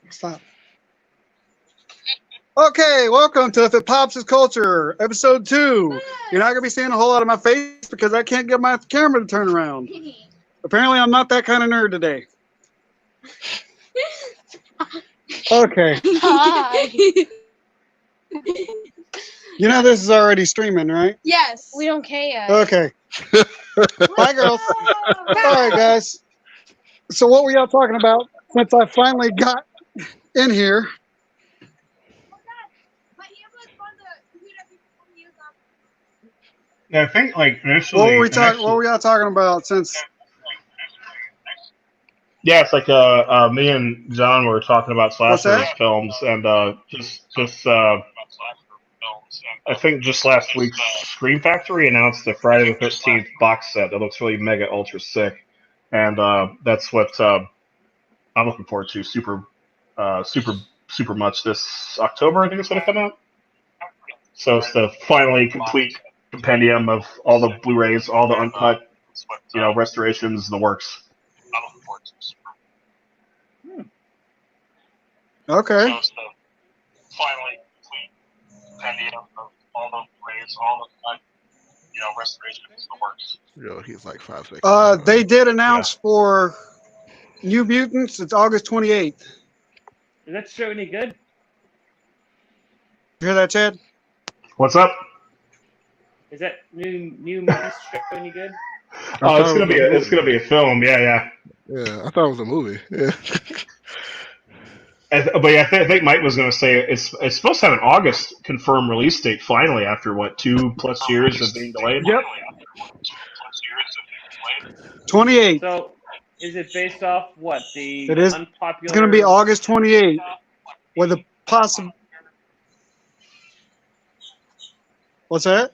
Stop. Okay, welcome to If It Pops Is Culture, episode 2. You're not going to be seeing a whole lot of my face because I can't get my camera to turn around. Apparently, I'm not that kind of nerd today. Okay. Hi. You know this is already streaming, right? Yes. We don't care. Okay. Bye, girls. All right, guys. So what were y'all talking about since I finally got in here? Yeah, I think like initially. What were y'all talking about since? Yeah, it's like me and John were talking about What's slasher that? films, and just I think just last week, Scream Factory announced the Friday the 13th box set that looks really mega ultra sick, and that's what I'm looking forward to super much this October. I think it's going to come out. So it's the finally complete compendium of all the Blu-rays, all the uncut, restorations, the works. Okay. So it's the finally complete compendium of all the Blu-rays, all the uncut, restorations, the works. Yo, he's like 5 seconds. They did announce for New Mutants. It's August 28th. Is that show any good? You hear that, Chad? What's up? Is that new Mutants show any good? Oh, it's gonna be a film. Yeah. Yeah, I thought it was a movie. Yeah. I think Mike was going to say it's supposed to have an August confirmed release date finally after 2+ years of being delayed. Yep. 28th. So, is it based off what the It is. unpopular? It's going to be August 28th with a possible. What's that?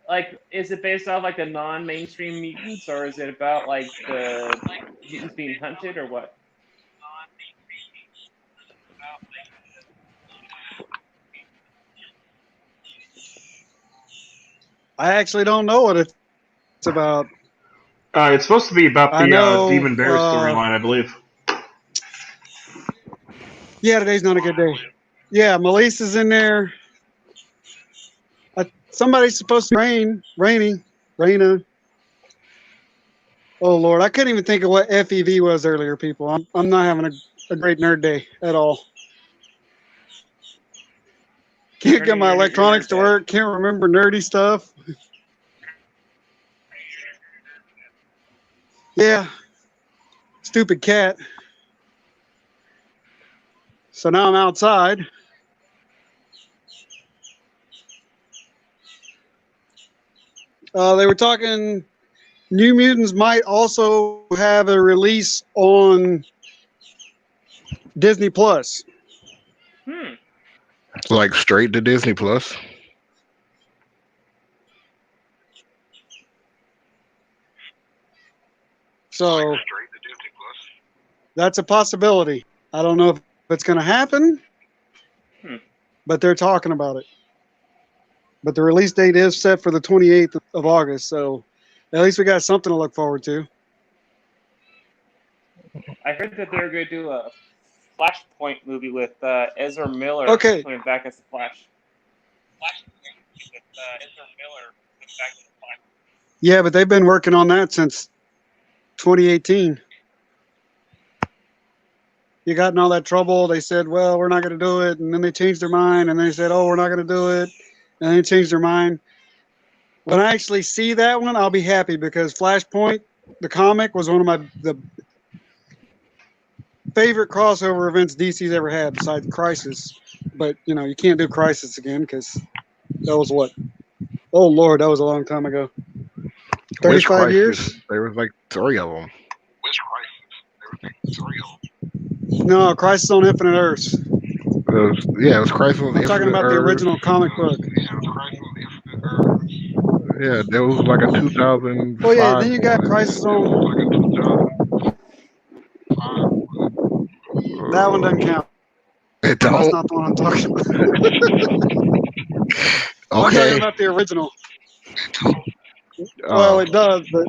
Like, is it based off like the non-mainstream mutants, or is it about like the mutants being hunted, or what? I actually don't know what it's about. It's supposed to be about I the know, Demon Bear storyline, I believe. Yeah, today's not a good day. Yeah, Melissa's in there. Somebody's supposed to Raina. Oh Lord, I couldn't even think of what FEV was earlier, people. I'm not having a great nerd day at all. Can't get my electronics to work. Can't remember nerdy stuff. Yeah. Stupid cat. So now I'm outside. They were talking New Mutants might also have a release on Disney Plus. Like straight to Disney Plus. So that's a possibility. I don't know if it's going to happen, but they're talking about it. But the release date is set for the 28th of August, so at least we got something to look forward to. I heard that they're going to do a Flashpoint movie with Ezra Miller coming back as the Flash. Yeah, but they've been working on that since 2018. You got in all that trouble. They said, well, we're not going to do it. And then they changed their mind. And they said, oh, we're not going to do it. And they changed their mind. When I actually see that one, I'll be happy because Flashpoint, the comic, was one of the favorite crossover events DC's ever had besides Crisis. But, you can't do Crisis again because that was what? Oh, Lord, that was a long time ago. 35 years? There was like 3 of them. Which Crisis? There was like 3 of them. No, Crisis on Infinite Earths. It was Crisis on I'm talking about the original comic book. Yeah, there was like a 2005. Oh, yeah, then you got Crisis on... That one doesn't count. It don't? That's not the one I'm talking about. Okay. I'm talking about the original. Well, it does, but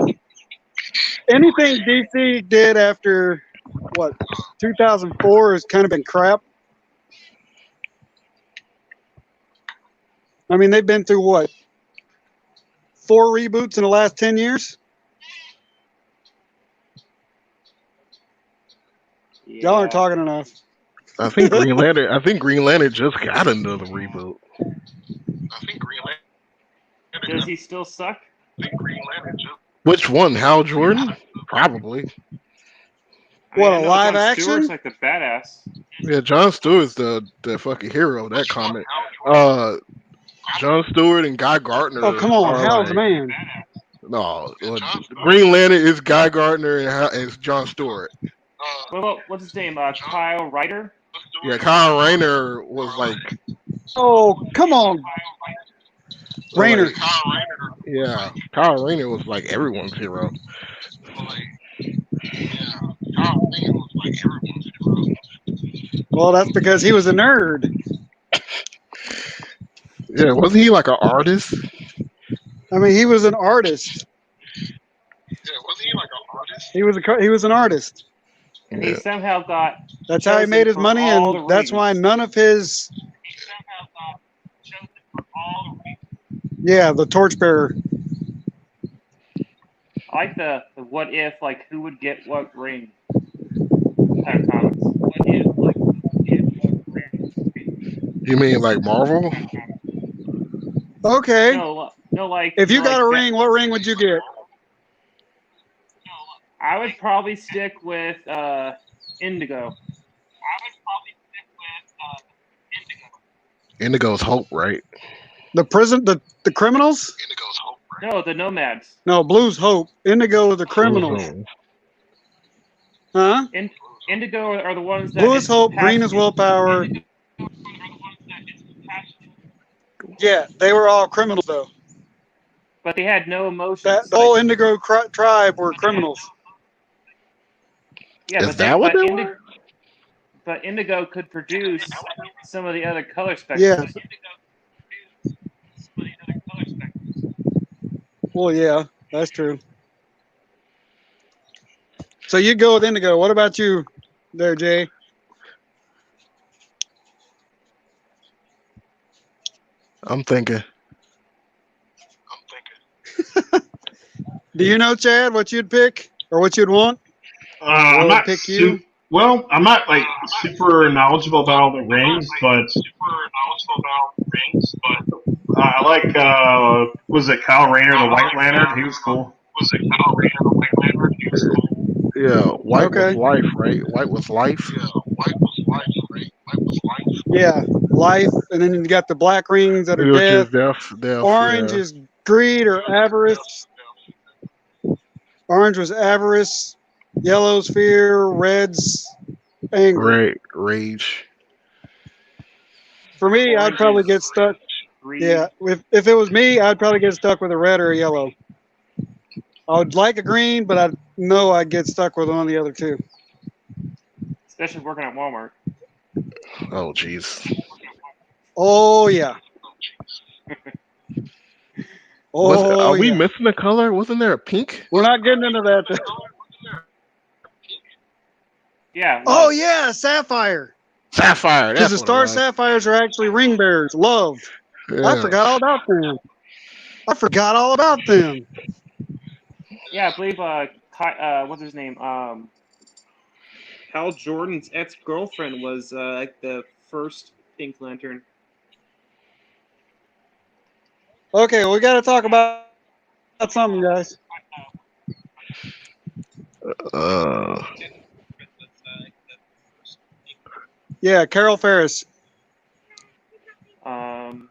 anything DC did after what 2004 has kind of been crap. I mean, they've been through what 4 reboots in the last 10 years. Yeah. Y'all aren't talking enough. I think Green Lantern. I think Green Lantern just got another reboot. Does he still suck? Which one? Hal Jordan? Probably. What, I a know live Jon action? Stewart's like the badass. Yeah, Jon Stewart's the fucking hero of that comic. Jon Stewart and Guy Gardner. Oh, come on, are Hal's like, the man. No, Green Lantern is Guy Gardner and it's Jon Stewart. What's his name? Kyle Ryder? Yeah, Kyle Rayner was like. Oh, come on, Rayner. Yeah, Kyle Rayner was like everyone's hero. Well, that's because he was a nerd. Yeah, wasn't he like an artist? I mean, he was an artist. He was an artist. And he Yeah. somehow got. That's how he made his money, and that's why none of his. Yeah, the torchbearer. I like the what if, like, who would get what ring kind of comics. You mean like Marvel? Okay. No, like. If you like got a ring, what ring would you get? I would probably stick with Indigo. Indigo's Hope, right? The criminals? No, the Nomads. No, Blue's Hope. Indigo are the criminals. Huh? Indigo are the ones that. Blue is Hope, green is willpower. Yeah, they were all criminals though. But they had no emotions. The whole Indigo tribe were criminals. Yeah, Is that what they were? But Indigo could produce some of the other color spectrums. Yeah. Well, yeah, that's true. So you go with Indigo. What about you there, Jay? I'm thinking. Do you know, Chad, what you'd pick or what you'd want? I'm not pick you? Well, I'm not like super knowledgeable about all the rings, but I like was it Kyle Rayner, the White Lantern? He was cool. Yeah, White Okay. was life, right? White was life. Yeah, life, and then you got the black rings that are Which death. is death. Orange yeah. is greed or avarice. Orange was avarice. Yellow's fear. Red's anger. Rage. For me, I'd probably get stuck. Yeah, if it was me, I'd probably get stuck with a red or a yellow. I would like a green, but I know I'd get stuck with one of the other two. Especially working at Walmart. Oh, jeez. Oh, yeah. Are we missing a color? Wasn't there a pink? We're not getting into that. Yeah. Oh, yeah, sapphire. Sapphire. Because the star sapphires are actually ring bearers. Love. Yeah. I forgot all about them. Yeah, I believe, what's his name? Hal Jordan's ex-girlfriend was, like, the first Pink Lantern. Okay, we got to talk about something, guys. Yeah, Carol Ferris. I'm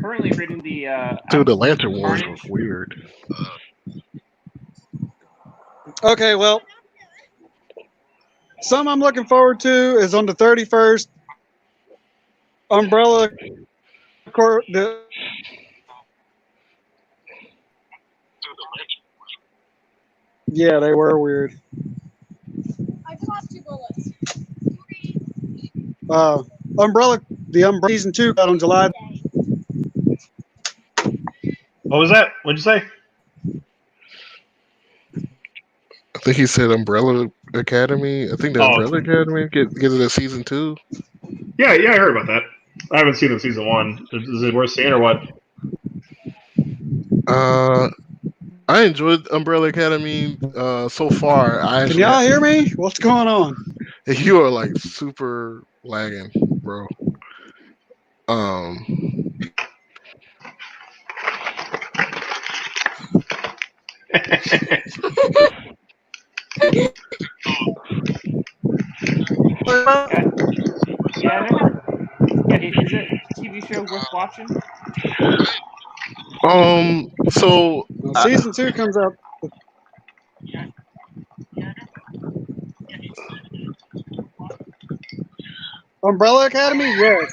currently reading the. Dude, the Lantern Wars was weird. Okay, well, some I'm looking forward to is on the 31st. Umbrella. Yeah, they were weird. I just lost 2 bullets. Umbrella season 2 got on July. What was that? What'd you say? I think he said Umbrella Academy. I think the Umbrella Academy gets it a season 2. Yeah, I heard about that. I haven't seen it season 1. Is it worth seeing or what? I enjoyed Umbrella Academy so far. Can y'all hear me? What's going on? You are like super lagging, bro. Yeah, is it a TV show worth watching? So season 2 comes out. Umbrella Academy, yes.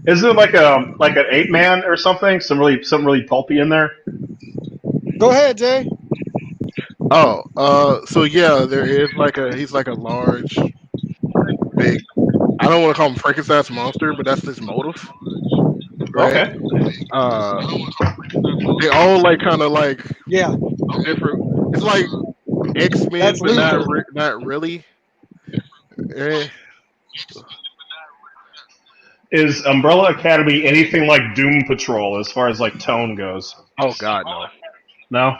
Isn't it like an 8-man or something? Something really pulpy in there. Go ahead, Jay. So yeah, there is he's like a large, big. I don't want to call him Frankenstein's monster, but that's his motive. Right? Okay. They all like kind of like different. It's like X-Men, but not really. Is Umbrella Academy anything like Doom Patrol as far as like tone goes? Oh God, no.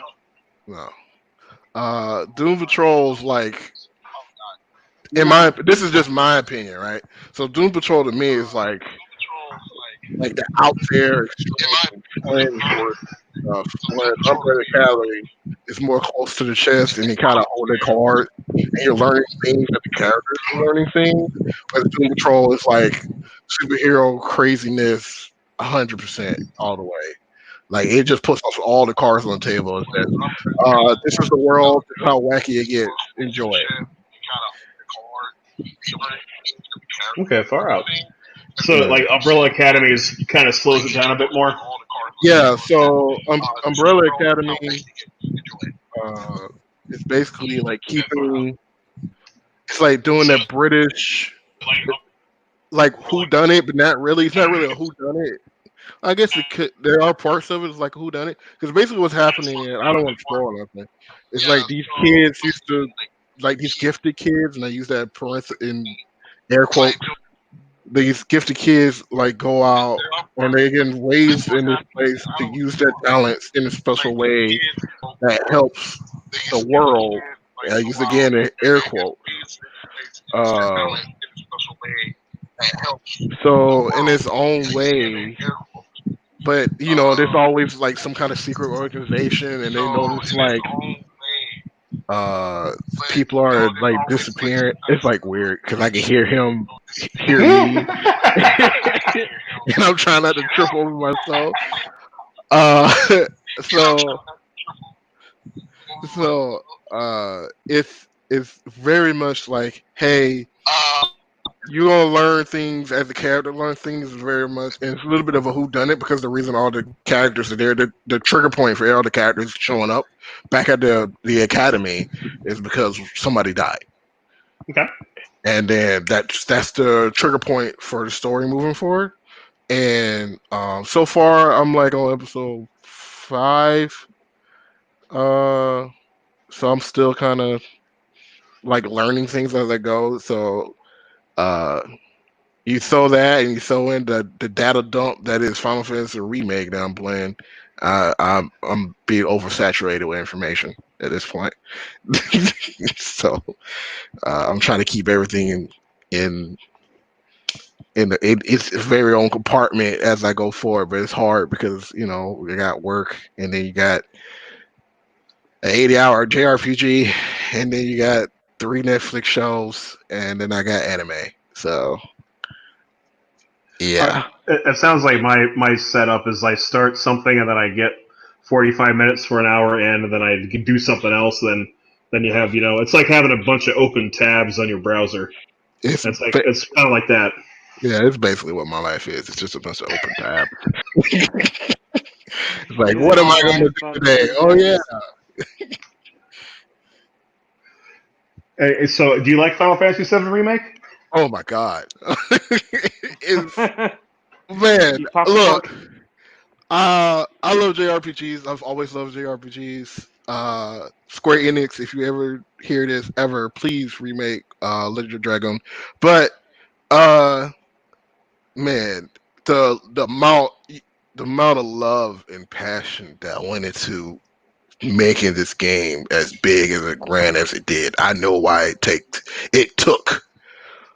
No. Doom Patrol's like, this is just my opinion, right? So Doom Patrol to me is like the out there extreme stuff. Where Umbrella Academy is more close to the chest, and you kind of hold it hard, and you're learning things that the characters are learning things. But Doom Patrol is like superhero craziness, 100% all the way. Like it just puts all the cards on the table and says, "This is the world. This is how wacky it gets. Enjoy it." Okay, far out. So, like, Umbrella Academy is kind of slows it down a bit more. Yeah. So, Umbrella Academy is basically like keeping. It's like doing that British, like who done it, but not really. It's not really a who done it. I guess there are parts of it is like who done it, because basically what's happening. And I don't want to spoil nothing. It's like these kids used to, like these gifted kids, and I use that in air quote. These gifted kids like go out and they get raised in this place to use their talents in a special way that helps the world. I use again an air quote. So in its own way, but there's always like some kind of secret organization, and they notice like people are like disappearing. It's like weird because I can hear him hear me, and I'm trying not to trip over myself. It's very much like, hey, you're gonna learn things as a character. Learn things very much, and it's a little bit of a whodunit because the reason all the characters are there, the trigger point for all the characters showing up back at the academy is because somebody died. Okay. And then that's the trigger point for the story moving forward. And so far, I'm like on episode 5. So I'm still kind of like learning things as I go. So you throw that and you throw in the data dump that is Final Fantasy Remake that I'm playing. I'm being oversaturated with information at this point. So I'm trying to keep everything in its very own compartment as I go forward, but it's hard because you got work, and then you got an 80-hour JRPG, and then you got 3 Netflix shows, and then I got anime. So yeah, it sounds like my setup is I start something and then I get 45 minutes for an hour in, and then I do something else. Then you have it's like having a bunch of open tabs on your browser. It's kind of like that. Yeah, it's basically what my life is. It's just a bunch of open tabs. It's like, what am I going to do today? Oh yeah. Hey, so, do you like Final Fantasy VII Remake? Oh my God! Man, look, I love JRPGs. I've always loved JRPGs. Square Enix, if you ever hear this ever, please remake Legend of Dragon. But uh man, the amount of love and passion that went into making this game as big as it ran as it did. I know why it took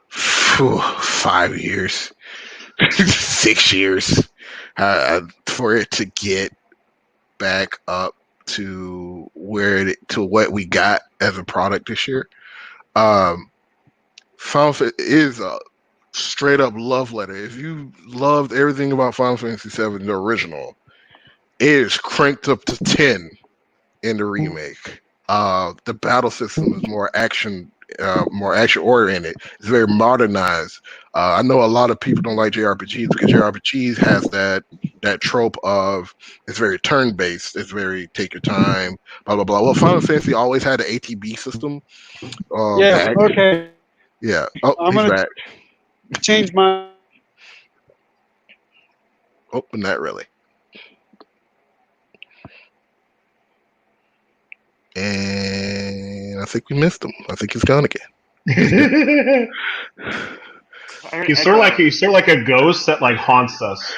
5 years, 6 years for it to get back up to to what we got as a product this year. Um, Final Fantasy is a straight up love letter. If you loved everything about Final Fantasy VII, the original, it is cranked up to 10 in the remake. The battle system is more action oriented. It's very modernized. I know a lot of people don't like JRPGs because JRPGs has that trope of it's very turn based. It's very take your time, blah blah blah. Well, Final Fantasy always had an ATB system. Yeah. Back. Okay. Yeah. Oh, I'm he's gonna back. change my. Oh, not really. And I think we missed him. I think he's gone again. He's sort of like a ghost that like haunts us.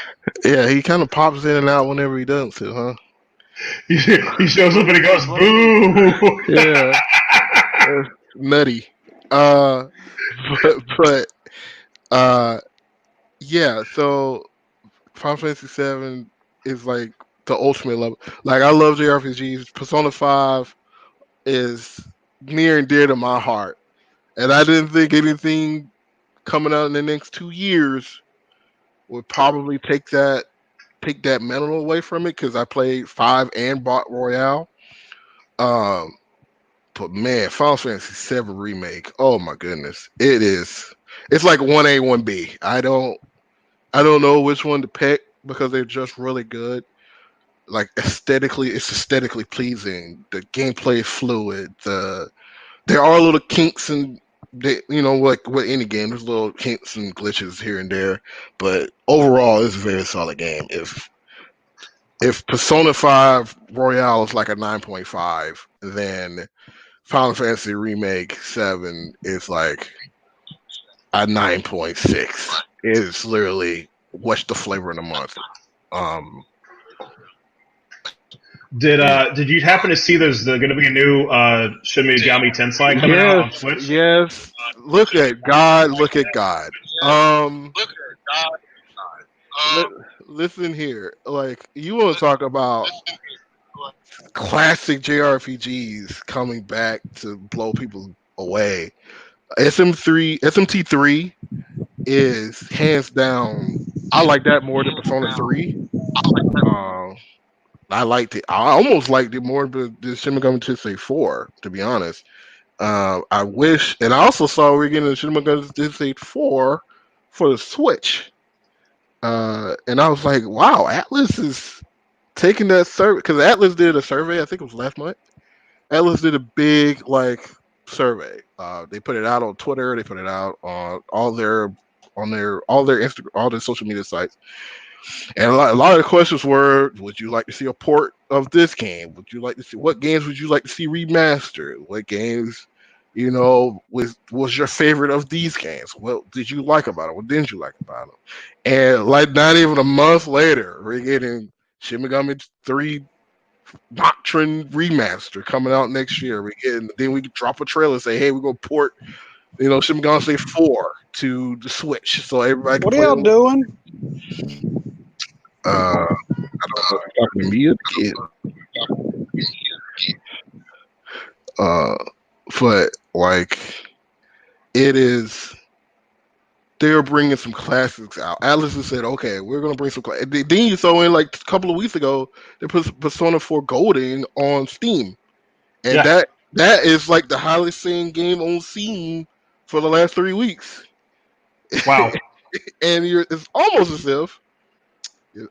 Yeah, he kind of pops in and out whenever he does it, huh? He shows up and he goes, "Boo!" Yeah, nutty. Uh, but yeah. So Final Fantasy VII is like the ultimate level. Like I love JRPGs. Persona 5 is near and dear to my heart, and I didn't think anything coming out in the next 2 years would probably take that mantle away from it because I played 5 and bought Royale. Um, but man, Final Fantasy VII remake. Oh my goodness, it is. It's like 1A, 1B. I don't know which one to pick because they're just really good. Like aesthetically, it's aesthetically pleasing. The gameplay is fluid. There are little kinks and like with any game, there's little kinks and glitches here and there, but overall, it's a very solid game. If Persona 5 Royale is like a 9.5, then Final Fantasy Remake 7 is like a 9.6. It's literally what's the flavor of the month. Um, Did you happen to see there's going to be a new Shin Megami Tensei coming out on Switch? Yes. Look at God. Look at God. Listen here. Like you want to talk about classic JRPGs coming back to blow people away. SMT3 is hands down. I like that more than Persona 3. I liked it. I almost liked it more than Shin Megami Tensei 4, to be honest. I wish, and I also saw we're getting Shin Megami Tensei 4 for the Switch. And I was like, wow, Atlas is taking that survey because Atlas did a survey. I think it was last month. Atlas did a big survey. They put it out on Twitter. They put it out on all their Instagram, all their social media sites. And a lot of the questions were: would you like to see a port of this game? Would you like to see what games would you like to see remastered? What games, was your favorite of these games? What did you like about it? What didn't you like about them? And like not even a month later, we're getting Shin Megami 3 Doctrine remaster coming out next year. Then we drop a trailer and say, hey, we're gonna port, Shin Megami 4 to the Switch, so everybody can What are play. y'all doing? I don't know if you're talking to me or the kid. But like, it is. They're bringing some classics out. Atlas has said, "Okay, we're gonna bring some." Then you throw in like a couple of weeks ago, they put Persona 4 Golden on Steam, and that is like the highest selling game on Steam for the last 3 weeks. Wow. And it's almost as if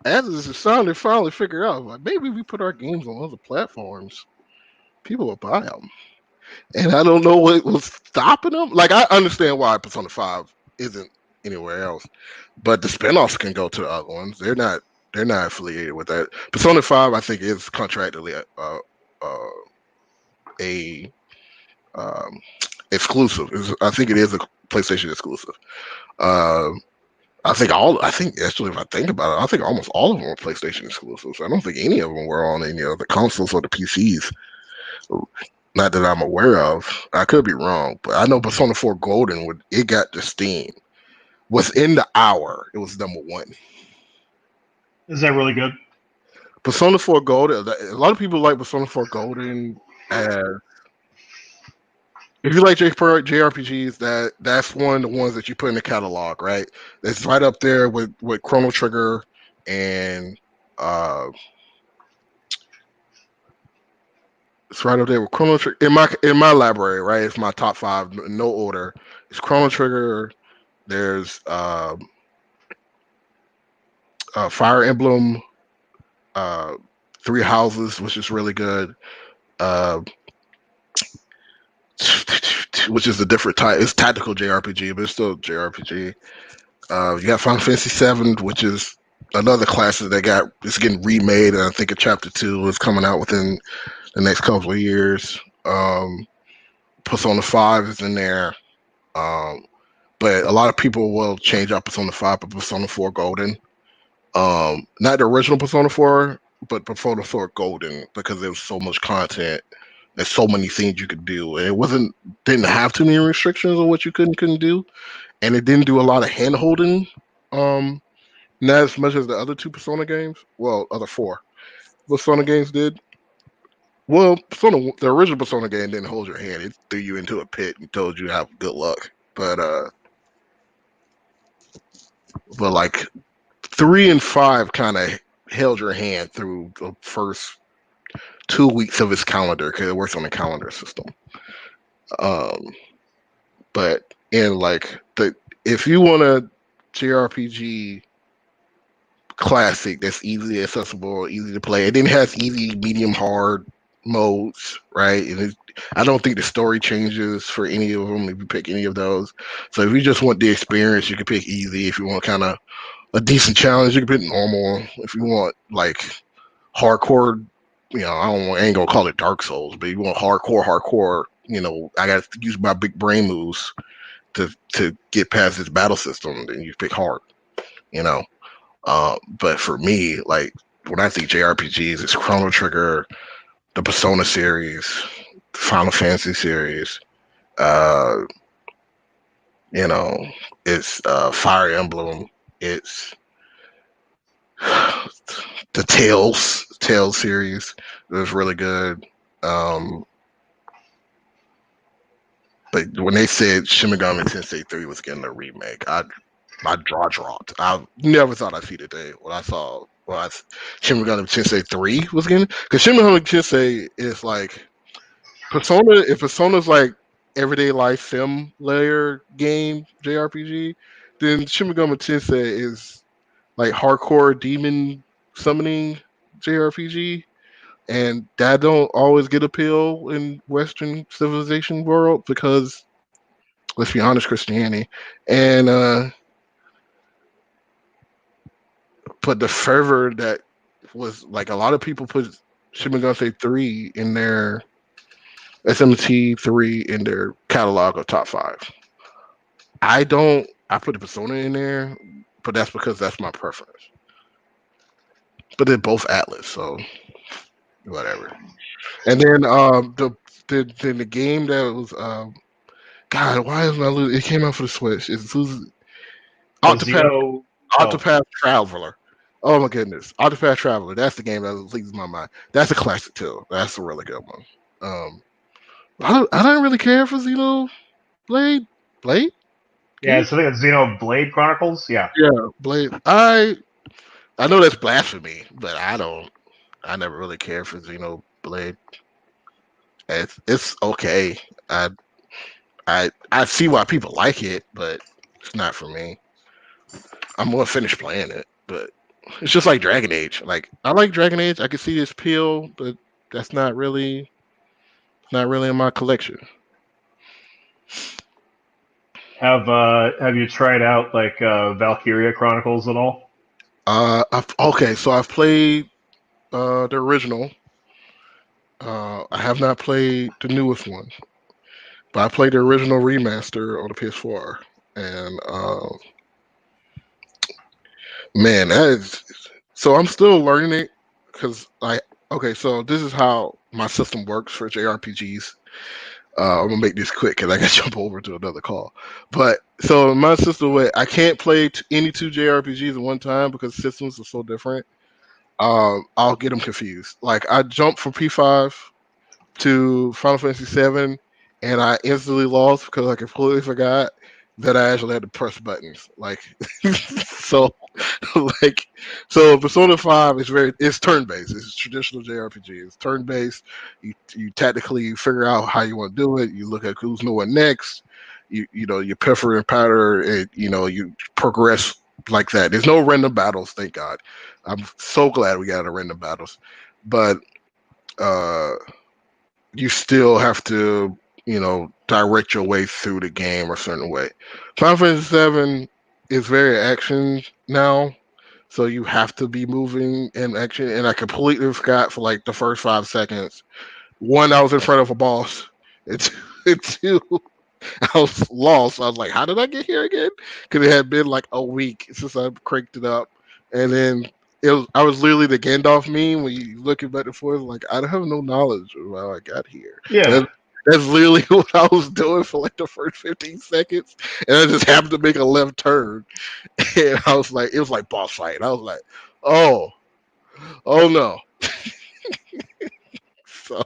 Atlas is finally figure out like maybe we put our games on other platforms, people will buy them. And I don't know what was stopping them. Like I understand why Persona 5 isn't anywhere else, but the spinoffs can go to the other ones. They're not They're not affiliated with that. Persona 5, I think, is contractually a exclusive. I think it is a PlayStation exclusive. I think actually, if I think about it, I think almost all of them are PlayStation exclusives. I don't think any of them were on any of the consoles or the PCs. Not that I'm aware of. I could be wrong, but I know Persona 4 Golden, it got to Steam. Within the hour, it was number one. Is that really good? Persona 4 Golden, a lot of people like Persona 4 Golden as, if you like JRPGs, that's one of the ones that you put in the catalog, right? It's right up there with Chrono Trigger and it's right up there with Chrono Trigger in my library, right? It's my top 5, no order. It's Chrono Trigger. There's Fire Emblem, Three Houses, which is really good. Which is a different type. It's tactical JRPG, but it's still JRPG. You got Final Fantasy VII, which is another classic that it's getting remade, and I think a Chapter 2 is coming out within the next couple of years. Persona 5 is in there. But a lot of people will change out Persona 5 to Persona 4 Golden. Not the original Persona 4, but Persona 4 Golden, because there was so much content. There's so many things you could do, and it didn't have too many restrictions on what you couldn't do, and it didn't do a lot of hand holding. Not as much as the other 2 Persona games. Well, other 4 Persona games did. Well, the original Persona game didn't hold your hand; it threw you into a pit and told you have good luck. But like 3 and 5 kind of held your hand through the first 2 weeks of its calendar, because it works on a calendar system. But in like if you want a JRPG classic that's easily accessible, easy to play, it then has easy, medium, hard modes, right? And I don't think the story changes for any of them if you pick any of those. So if you just want the experience, you can pick easy. If you want kind of a decent challenge, you can pick normal. If you want like hardcore, I ain't gonna call it Dark Souls, but you want hardcore, I got to use my big brain moves to get past this battle system, then you pick hard, But for me, like when I think JRPGs, it's Chrono Trigger, the Persona series, the Final Fantasy series, it's Fire Emblem, it's the Tales series. It was really good. But when they said Shin Megami Tensei 3 was getting a remake, my jaw dropped. I never thought I'd see the day when I saw Shin Megami Tensei 3 was getting, because Shin Megami Tensei is like Persona. If Persona's like everyday life sim layer game JRPG, then Shin Megami Tensei is like hardcore demon summoning JRPG. And that don't always get appeal in Western civilization world, because let's be honest, Christianity. And but the fervor that was, like, a lot of people put Shin Megami 3 in their SMT 3 in their catalog of top 5. I don't. I put the Persona in there, but that's because that's my preference. But they're both Atlas, so whatever. And then the game that was God, why is my losing? It came out for the Switch. It's Octopath Traveler. Oh my goodness, Octopath Traveler. That's the game that leaves my mind. That's a classic too. That's a really good one. I don't really care for Blade. Yeah, so I think it's Xenoblade Chronicles. Yeah. Yeah, Blade. I know that's blasphemy, but I never really cared for Xenoblade. It's okay. I see why people like it, but it's not for me. I'm gonna finish playing it, but it's just like Dragon Age. Like, I like Dragon Age. I can see this appeal, but that's not really in my collection. Have you tried out like Valkyria Chronicles at all? So I've played the original. I have not played the newest one, but I played the original remaster on the PS4, and man, that is so. I'm still learning it because so this is how my system works for JRPGs. I'm gonna make this quick because I gotta jump over to another call. But so in my system, I can't play any two JRPGs at one time because systems are so different. I'll get them confused. Like I jumped from P5 to Final Fantasy VII, and I instantly lost because I completely forgot that I actually had to press buttons. Like, so, like, so Persona 5 is it's turn based. It's traditional JRPG. It's turn based. You tactically figure out how you want to do it. You look at who's going next. You pepper and powder, and you progress like that. There's no random battles, thank God. I'm so glad we got a random battles, but uh you still have to, direct your way through the game a certain way. Final Fantasy VII is very action now, so you have to be moving in action. And I completely forgot for like the first 5 seconds. One, I was in front of a boss. And two, I was lost. I was like, how did I get here again? Because it had been like a week since I cranked it up. And then I was literally the Gandalf meme when you looking back and forth, like, I have no knowledge of how I got here. Yeah. That's literally what I was doing for like the first 15 seconds. And I just happened to make a left turn. And I was like, it was like boss fight. And I was like, oh no. So,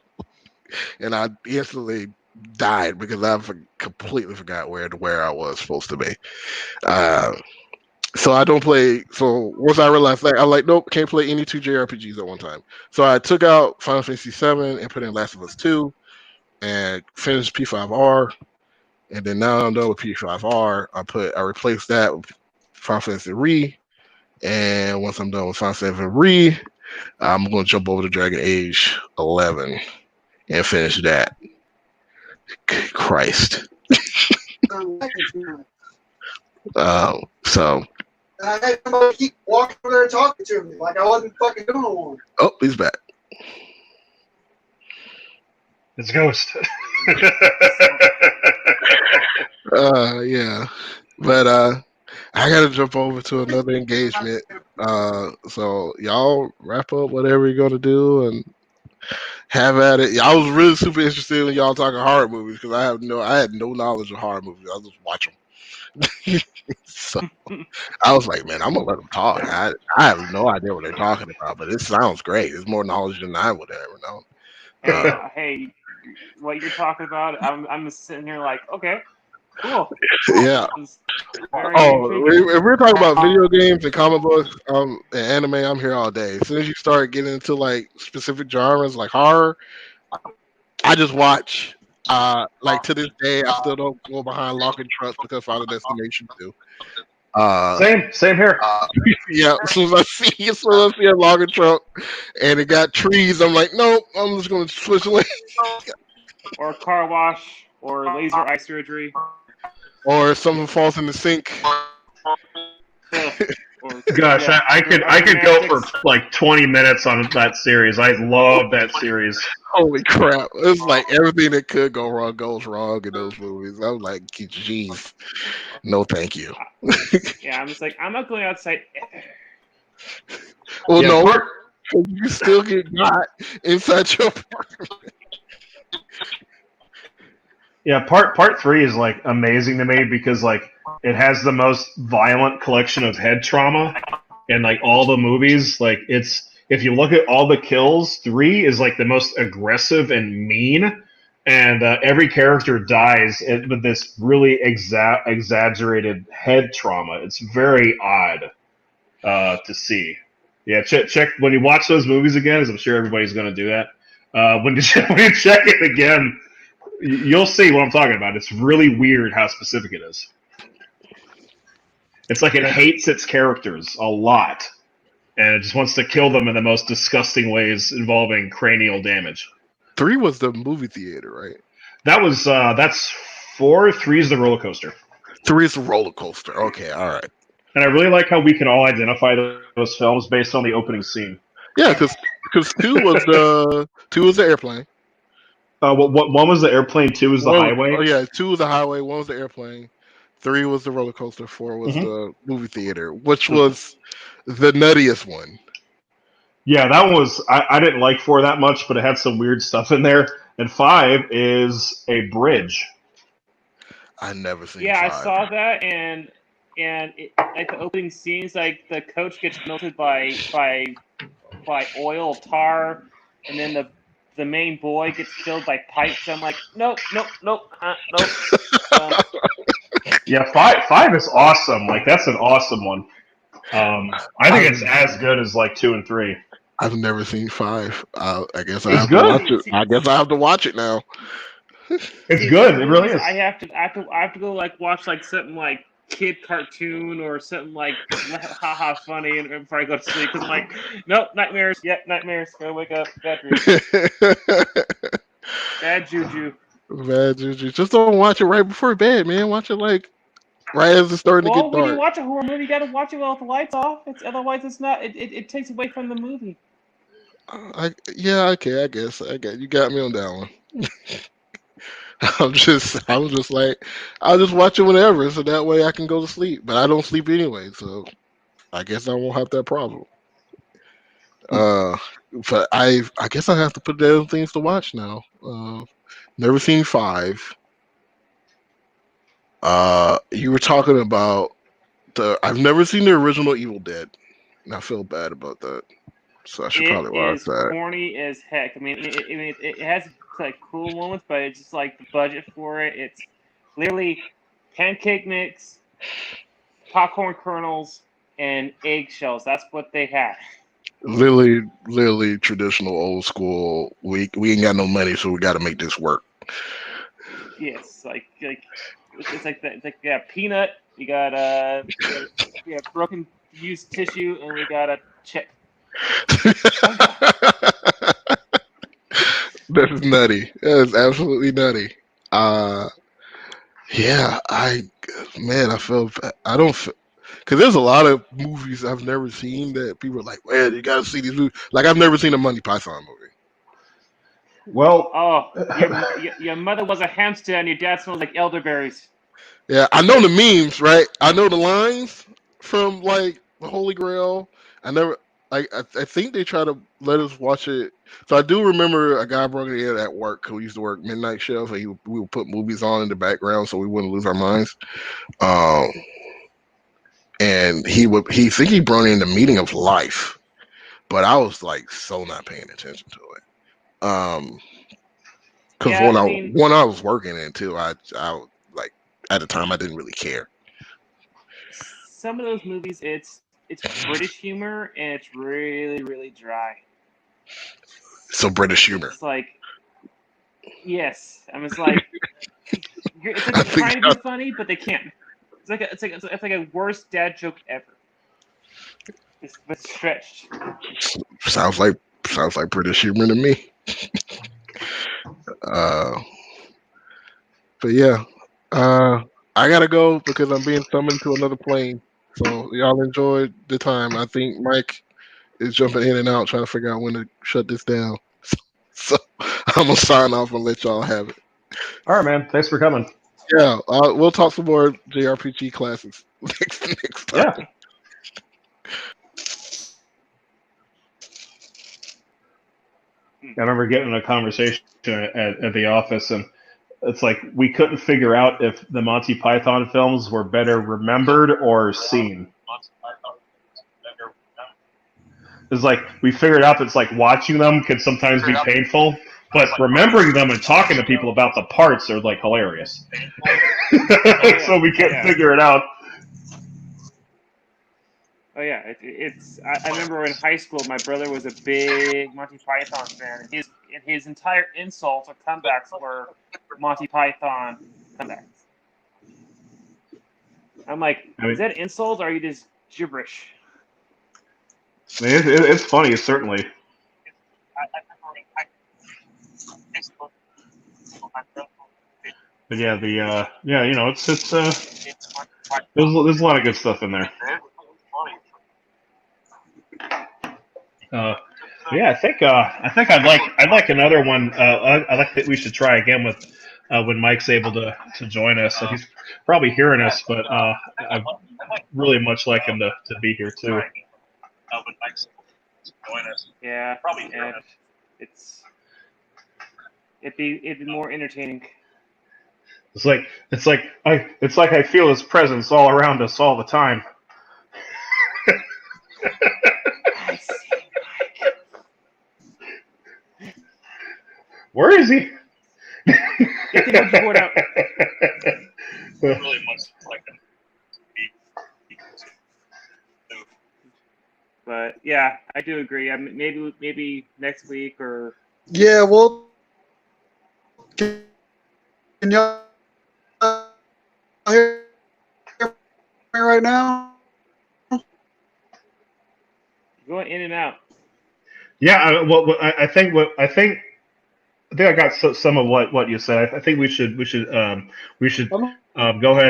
and I instantly died because I completely forgot where I was supposed to be. So I don't play. So once I realized that, I'm like, nope, can't play any two JRPGs at one time. So I took out Final Fantasy VII and put in Last of Us 2 and finished P5R. And then now I'm done with P5R. I replaced that with Final Fantasy Re. And once I'm done with Final Fantasy Re, I'm going to jump over to Dragon Age 11 and finish that. Christ. So. And I had somebody keep walking over there talking to me like I wasn't fucking doing one. Oh, he's back. It's Ghost. Yeah. But I gotta jump over to another engagement. So y'all wrap up whatever you're gonna do and have at it. I was really super interested when y'all talking horror movies because I had no knowledge of horror movies. I just watch them. So I was like, man, I'm gonna let them talk. I have no idea what they're talking about, but it sounds great. It's more knowledge than I would ever know. Hey, what you're talking about, I'm just sitting here like, okay, cool. Yeah. If we're talking about video games and comic books, and anime, I'm here all day. As soon as you start getting into like specific genres like horror, I just watch. Like to this day, I still don't go behind lock and trucks because Final Destination 2. Same here. Yeah, as soon as I see a logging truck and it got trees, I'm like, nope, I'm just gonna switch lanes. Or car wash, or laser eye surgery, or something falls in the sink. Gosh, yeah, I could go for like 20 minutes on that series. I love that series. Holy crap! It's like everything that could go wrong goes wrong in those movies. I'm like, geez, no, thank you. Yeah, I'm just like, I'm not going outside. Well, yeah, no, you still get got inside your apartment. Yeah, part 3 is like amazing to me because like it has the most violent collection of head trauma in like all the movies. Like if you look at all the kills, 3 is like the most aggressive and mean, and every character dies with this really exaggerated head trauma. It's very odd to see. Yeah, check when you watch those movies again, as I'm sure everybody's going to do that. When you check it again, you'll see what I'm talking about. It's really weird how specific it is. It's like it hates its characters a lot, and it just wants to kill them in the most disgusting ways involving cranial damage. 3 was the movie theater, right? That's 4. 3 is the roller coaster. 3 is the roller coaster. Okay, all right. And I really like how we can all identify those films based on the opening scene. Yeah, because two was the airplane. One was the airplane, two was the highway. Oh yeah, 2 was the highway, 1 was the airplane, 3 was the roller coaster, 4 was the movie theater, which was the nuttiest one. Yeah, that was I didn't like 4 that much, but it had some weird stuff in there. And 5 is a bridge. I never seen. Yeah, 5. I saw that, and like the opening scenes, like the coach gets melted by oil, tar, and then the main boy gets filled by pipes. I'm like, nope. Yeah, 5 is awesome. Like that's an awesome one. I think it's as good as like 2 and 3. I've never seen 5. I guess I It's have good. to watch it. I guess I have to watch it now. It's good. It really is. I have to go like watch like something like kid cartoon or something like haha funny and before I go to sleep because I'm like, nope, nightmares. Yep, nightmares. Gotta wake up. Bad dreams. Bad juju. Bad juju. Just don't watch it right before bed, man. Watch it like right as it's starting to get dark. Well, when you watch a horror movie, you gotta watch it with the lights off. Otherwise, it's not. It takes away from the movie. Okay, I guess you got me on that one. I'm just like I'll just watch it whenever, so that way I can go to sleep. But I don't sleep anyway, so I guess I won't have that problem. But I guess I have to put down things to watch now. Never seen 5. You were talking about I've never seen the original Evil Dead, and I feel bad about that. So I should probably watch that. It is corny as heck. I mean, it has like cool moments, but it's just like the budget for it. It's literally pancake mix, popcorn kernels, and eggshells. That's what they had. Literally traditional old school. We ain't got no money, so we got to make this work. Yes, it's like that. It's like peanut. We got broken used tissue, and we got a check. That is nutty. That is absolutely nutty. Yeah, I feel I don't because there's a lot of movies I've never seen that people are like, well, you got to see these movies. Like I've never seen a Monty Python movie. Well, your mother was a hamster and your dad smells like elderberries. Yeah, I know the memes, right? I know the lines from like the Holy Grail. I think they try to let us watch it. So I do remember a guy brought it in at work who used to work midnight shift. And we would put movies on in the background so we wouldn't lose our minds. And he think he brought in The Meaning of Life, but I was like so not paying attention to it. Because when I was working in too, I like at the time I didn't really care. Some of those movies, it's British humor and it's really, really dry. So British humor. It's like, yes, I mean, it's like they're trying to be funny, but they can't. It's like a worst dad joke ever. It's stretched. Sounds like British humor to me. But yeah, I gotta go because I'm being summoned to another plane. So y'all enjoyed the time. I think Mike is jumping in and out trying to figure out when to shut this down. So I'm gonna sign off and let y'all have it. All right, man. Thanks for coming. Yeah, we'll talk some more JRPG classes next time. Yeah. I remember getting in a conversation at the office, and it's like we couldn't figure out if the Monty Python films were better remembered or seen. It's like we figured out that it's like watching them can sometimes be painful, but remembering them and talking to people about the parts are like hilarious. So we can't figure it out. Oh yeah, I remember in high school, my brother was a big Monty Python fan, and his entire insults or comebacks were Monty Python comebacks. I'm like, is that insult or are you just gibberish? I mean, it's funny, certainly. But yeah, it's there's a lot of good stuff in there. Yeah, I think I'd like another one. I like that we should try again with when Mike's able to join us. And he's probably hearing us, but I really much like him to be here too. Yeah, and it'd be more entertaining. It's like I feel his presence all around us all the time. I see, Mike. Where is he? Get the emoji board out. Really much like him. But yeah, I do agree. I mean, maybe next week or Yeah, well, can y'all hear me right now? going in and out. Yeah, I think I got some of what you said. I think we should go ahead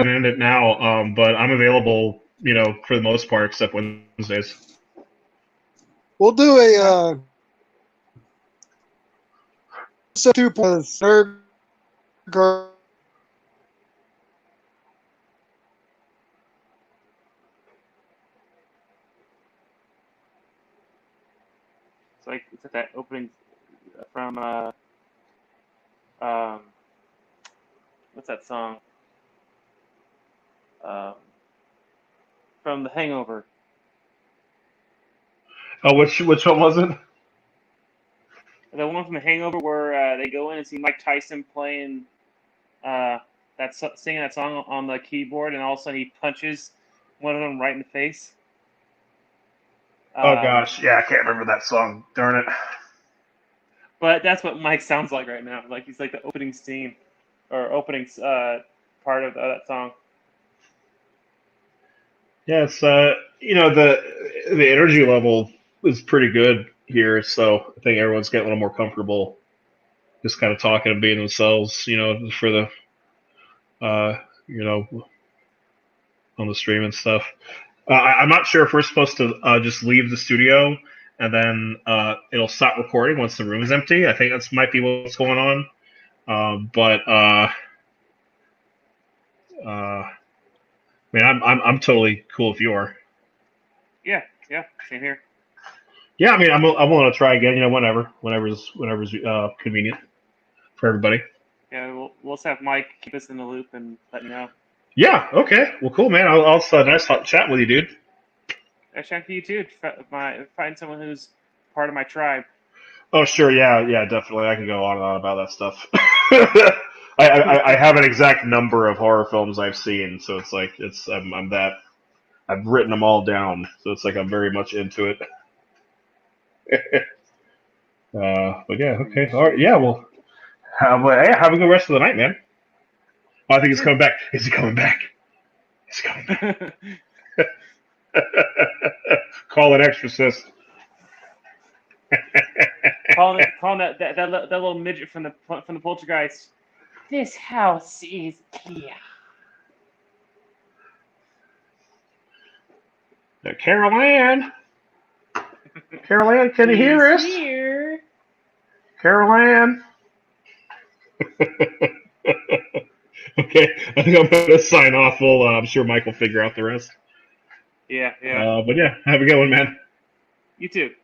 and end it now. But I'm available, for the most part, except Wednesdays. We'll do a so 2 third girl. It's like that opening from what's that song? From The Hangover. Oh, which one was it? The one from The Hangover where they go in and see Mike Tyson playing singing that song on the keyboard, and all of a sudden he punches one of them right in the face. Oh gosh, yeah, I can't remember that song. Darn it. But that's what Mike sounds like right now. Like he's like the opening scene or opening part of that song. Yeah, it's the energy level is pretty good here, so I think everyone's getting a little more comfortable, just kind of talking and being themselves, for the uh, you know, on the stream and stuff. I'm not sure if we're supposed to just leave the studio and then it'll stop recording once the room is empty. I think that's might be what's going on. But I mean, I'm totally cool if you are. Yeah, same here. Yeah, I mean, I'm willing to try again. Whenever's convenient for everybody. Yeah, we'll just have Mike keep us in the loop and let me know. Yeah. Okay. Well, cool, man. I'll nice chat with you, dude. Nice chatting to you too. Find someone who's part of my tribe. Oh, sure. Yeah, definitely. I can go on and on about that stuff. I have an exact number of horror films I've seen, so it's like I'm that I've written them all down, so it's like I'm very much into it. But yeah, okay, all right, yeah. Well, have a good rest of the night, man. Oh, I think he's coming back. Is he coming back? He's coming back. Call it Exorcist. calling that little midget from the poltergeist. This house is here. Carol Ann, can you hear us? Here. Carol Ann. Okay, I think I'm going to sign off. I'm sure Mike will figure out the rest. Yeah. But yeah, have a good one, man. You too.